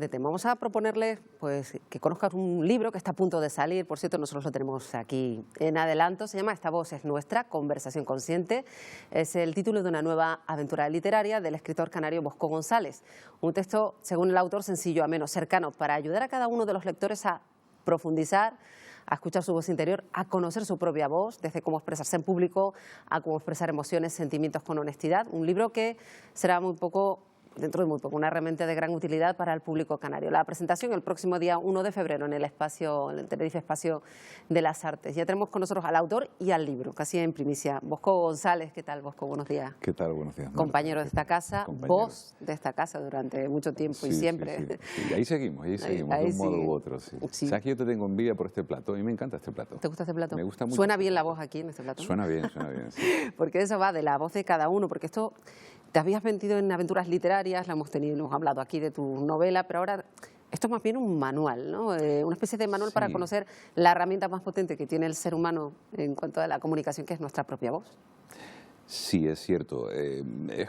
de tema. Vamos a proponerle pues, que conozcas un libro que está a punto de salir. Por cierto, nosotros lo tenemos aquí en adelanto. Se llama Esta voz es nuestra, conversación consciente. Es el título de una nueva aventura literaria del escritor canario Bosco González. Un texto, según el autor, sencillo, ameno, cercano, para ayudar a cada uno de los lectores a profundizar, a escuchar su voz interior, a conocer su propia voz, desde cómo expresarse en público a cómo expresar emociones, sentimientos con honestidad. Un libro que será dentro de muy poco, una herramienta de gran utilidad para el público canario. La presentación el próximo día 1 de febrero en el Tenerife Espacio de las Artes. Ya tenemos con nosotros al autor y al libro, casi en primicia. Bosco González, ¿qué tal, Bosco? Buenos días. ¿Qué tal? Buenos días. Compañero de esta casa, voz de esta casa durante mucho tiempo y siempre. Sí. Y ahí seguimos, de un modo u otro. Sí. ¿Sabes que yo te tengo envidia por este plato? A mí me encanta este plato. ¿Te gusta este plato? Me gusta mucho. ¿Suena bien la voz aquí en este plato? Suena bien, sí. Porque eso va de la voz de cada uno, porque esto te habías metido en aventuras literarias, hemos hablado aquí de tu novela, pero ahora esto es más bien un manual, ¿no? Una especie de manual para conocer la herramienta más potente que tiene el ser humano en cuanto a la comunicación, que es nuestra propia voz. Sí, es cierto. Es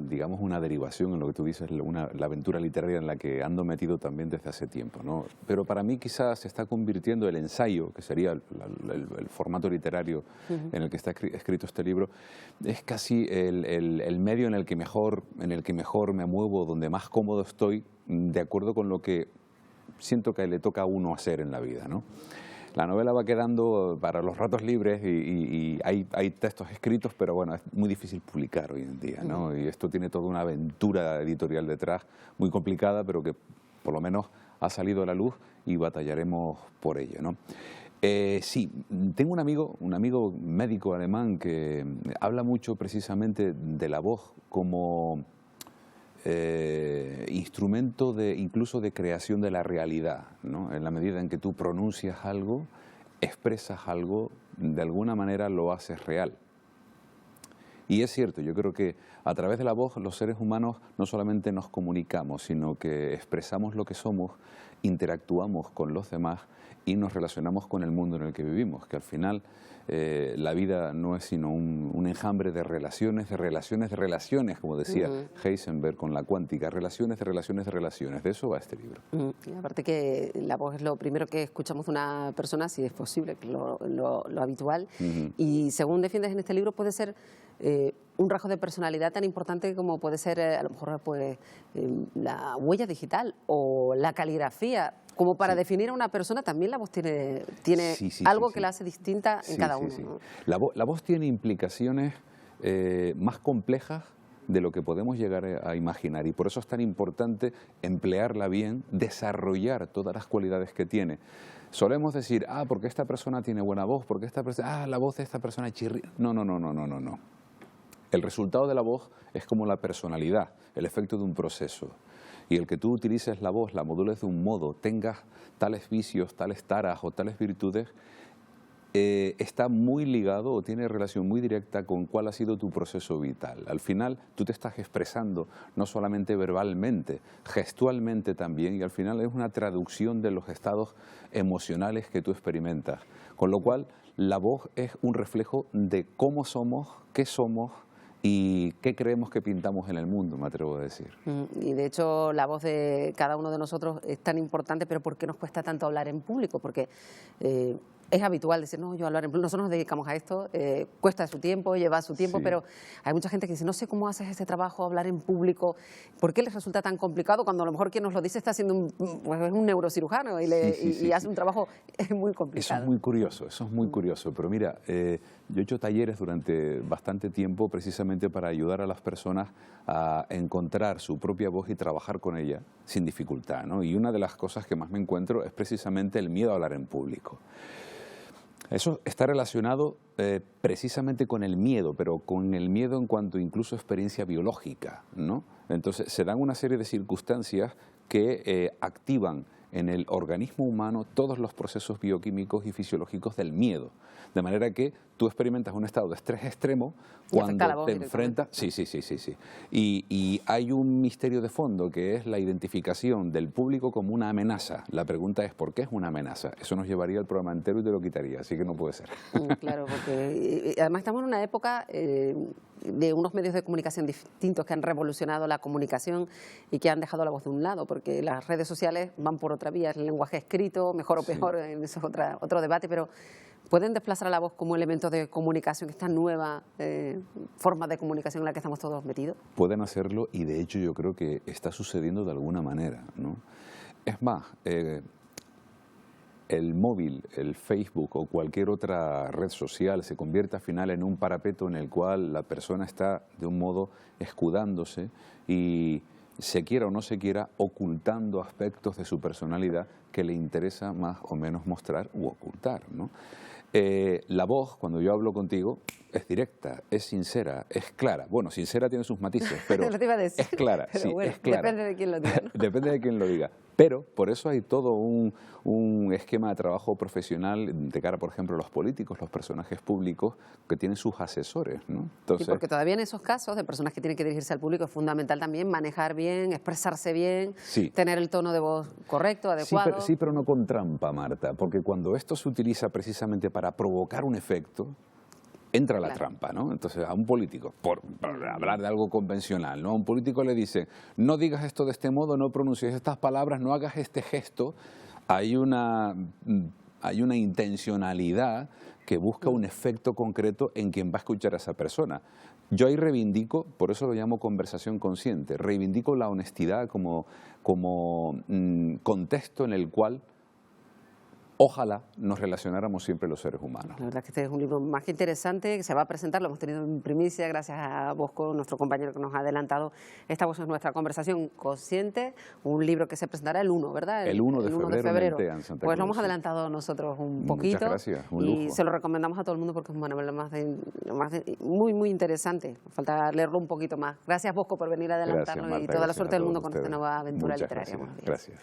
digamos, una derivación en lo que tú dices, la aventura literaria en la que ando metido también desde hace tiempo, ¿no? Pero para mí quizás se está convirtiendo el ensayo, que sería el formato literario en el que está escrito este libro, es casi el medio en el que mejor me muevo, donde más cómodo estoy, de acuerdo con lo que siento que le toca a uno hacer en la vida, ¿no? La novela va quedando para los ratos libres y hay textos escritos, pero bueno, es muy difícil publicar hoy en día, ¿no? Y esto tiene toda una aventura editorial detrás, muy complicada, pero que por lo menos ha salido a la luz y batallaremos por ello, ¿no? Sí, tengo un amigo médico alemán que habla mucho precisamente de la voz como instrumento incluso de creación de la realidad, ¿no? En la medida en que tú pronuncias algo, expresas algo, de alguna manera lo haces real. Y es cierto, yo creo que a través de la voz los seres humanos no solamente nos comunicamos, sino que expresamos lo que somos, interactuamos con los demás y nos relacionamos con el mundo en el que vivimos, que al final la vida no es sino un enjambre de relaciones, como decía Heisenberg con la cuántica, relaciones. De eso va este libro. Y aparte que la voz es lo primero que escuchamos de una persona, si es posible, que lo habitual. Y según defiendes en este libro, puede ser un rasgo de personalidad tan importante como puede ser a lo mejor pues, la huella digital o la caligrafía. Como para definir a una persona, también la voz tiene algo que la hace distinta en cada uno, ¿no? La voz tiene implicaciones más complejas de lo que podemos llegar a imaginar, y por eso es tan importante emplearla bien, desarrollar todas las cualidades que tiene. Solemos decir, porque esta persona tiene buena voz, porque esta persona, la voz de esta persona chirría. No. El resultado de la voz es como la personalidad, el efecto de un proceso. Y el que tú utilices la voz, la modules de un modo, tengas tales vicios, tales taras o tales virtudes, está muy ligado o tiene relación muy directa con cuál ha sido tu proceso vital. Al final tú te estás expresando no solamente verbalmente, gestualmente también, y al final es una traducción de los estados emocionales que tú experimentas. Con lo cual la voz es un reflejo de cómo somos, qué somos y qué creemos que pintamos en el mundo, me atrevo a decir. Y de hecho la voz de cada uno de nosotros es tan importante, pero ¿por qué nos cuesta tanto hablar en público? Porque es habitual decir, no, yo hablar en público, nosotros nos dedicamos a esto, cuesta su tiempo, lleva su tiempo, pero hay mucha gente que dice, no sé cómo haces este trabajo, hablar en público, ¿por qué les resulta tan complicado cuando a lo mejor quien nos lo dice está siendo un neurocirujano y hace un trabajo muy complicado? Eso es muy curioso, pero mira, yo he hecho talleres durante bastante tiempo precisamente para ayudar a las personas a encontrar su propia voz y trabajar con ella sin dificultad, ¿no? Y una de las cosas que más me encuentro es precisamente el miedo a hablar en público. Eso está relacionado precisamente con el miedo, pero con el miedo en cuanto incluso a experiencia biológica, ¿no? Entonces se dan una serie de circunstancias que activan en el organismo humano todos los procesos bioquímicos y fisiológicos del miedo. De manera que tú experimentas un estado de estrés extremo cuando te enfrentas... Sí. Y hay un misterio de fondo que es la identificación del público como una amenaza. La pregunta es, ¿por qué es una amenaza? Eso nos llevaría al programa entero y te lo quitaría, así que no puede ser. Claro, porque además estamos en una época de unos medios de comunicación distintos que han revolucionado la comunicación y que han dejado la voz de un lado, porque las redes sociales van por otra vía, el lenguaje escrito, mejor o peor, eso es otro debate, pero ¿pueden desplazar a la voz como elemento de comunicación, esta nueva forma de comunicación en la que estamos todos metidos? Pueden hacerlo y de hecho yo creo que está sucediendo de alguna manera, ¿no? Es más, el móvil, el Facebook o cualquier otra red social se convierte al final en un parapeto en el cual la persona está de un modo escudándose y, se quiera o no se quiera, ocultando aspectos de su personalidad que le interesa más o menos mostrar u ocultar, ¿no? La voz, cuando yo hablo contigo, es directa, es sincera, es clara. Bueno, sincera tiene sus matices, pero lo te iba a decir, es clara. pero Sí, bueno, es clara. depende de quién lo diga, ¿no? Depende de quién lo diga. Pero por eso hay todo un esquema de trabajo profesional de cara, por ejemplo, a los políticos, los personajes públicos, que tienen sus asesores, ¿no? Entonces, y porque todavía en esos casos de personas que tienen que dirigirse al público es fundamental también manejar bien, expresarse bien, tener el tono de voz correcto, adecuado. Sí, pero no con trampa, Marta, porque cuando esto se utiliza precisamente para provocar un efecto, entra la trampa, ¿no? Entonces, a un político, por hablar de algo convencional, ¿no? A un político le dice, no digas esto de este modo, no pronuncies estas palabras, no hagas este gesto. Hay una intencionalidad que busca un efecto concreto en quien va a escuchar a esa persona. Yo ahí reivindico, por eso lo llamo conversación consciente, reivindico la honestidad como contexto en el cual ojalá nos relacionáramos siempre los seres humanos. La verdad es que este es un libro más que interesante, que se va a presentar, lo hemos tenido en primicia gracias a Bosco, nuestro compañero que nos ha adelantado. Esta voz es nuestra conversación consciente, un libro que se presentará el 1, ¿verdad? El 1 de febrero. En Santa Cruz, pues lo hemos adelantado nosotros un poquito. Muchas gracias, un lujo. Y se lo recomendamos a todo el mundo porque es una novela muy, muy interesante. Falta leerlo un poquito más. Gracias, Bosco, por venir a adelantarlo. Gracias, Marta, y toda la suerte del mundo con ustedes. esta nueva aventura Muchas literaria. Gracias.